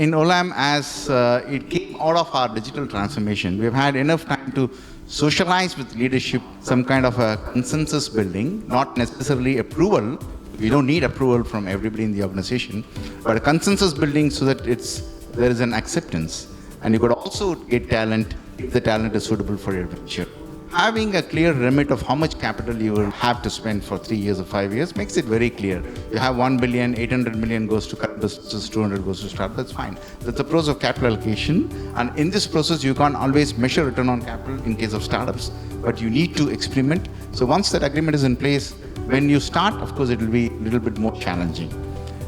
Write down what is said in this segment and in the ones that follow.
in Olam, as it came out of our digital transformation, we've had enough time to socialize with leadership, some kind of a consensus building, not necessarily approval. We don't need approval from everybody in the organization, but a consensus building so that there is an acceptance. And you could also get talent if the talent is suitable for your venture. Having a clear remit of how much capital you will have to spend for 3 years or 5 years makes it very clear. You have 1 billion, 800 million goes to current businesses, 200 goes to start, that's fine. That's the pros of capital allocation. And in this process, you can't always measure return on capital in case of startups, but you need to experiment. So once that agreement is in place, when you start, of course, it will be a little bit more challenging.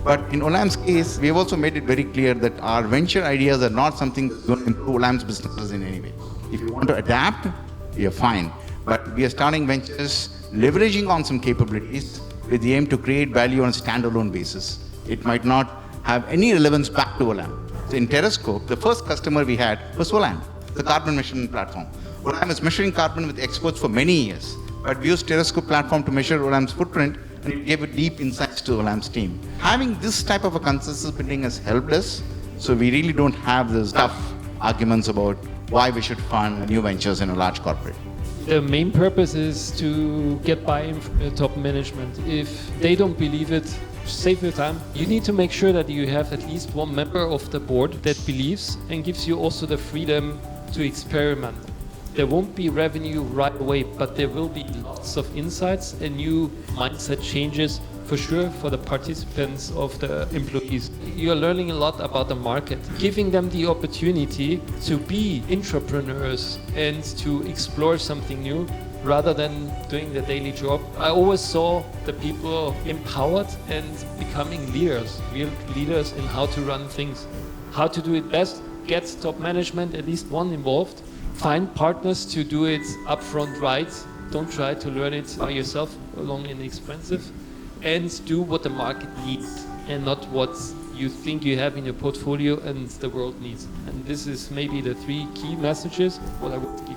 But in Olam's case, we have also made it very clear that our venture ideas are not something that's going to improve Olam's businesses in any way. If you want to adapt, you're fine. But we are starting ventures, leveraging on some capabilities with the aim to create value on a standalone basis. It might not have any relevance back to Olam. So in Terrascope, the first customer we had was Olam, the carbon measurement platform. Olam is measuring carbon with experts for many years, but we used Terrascope platform to measure Olam's footprint, and it gave it deep insights to Olam's team. Having this type of a consensus building has helped us, so we really don't have those tough arguments about why we should fund new ventures in a large corporate. The main purpose is to get buy-in from the top management. If they don't believe it, save your time. You need to make sure that you have at least one member of the board that believes and gives you also the freedom to experiment. There won't be revenue right away, but there will be lots of insights and new mindset changes for sure for the participants of the employees. You're learning a lot about the market, giving them the opportunity to be entrepreneurs and to explore something new rather than doing the daily job. I always saw the people empowered and becoming leaders, real leaders in how to run things, how to do it best, get top management, at least one involved, find partners to do it upfront right, don't try to learn it by yourself, long and expensive, and do what the market needs and not what you think you have in your portfolio and the world needs. And this is maybe the 3 key messages what I would give.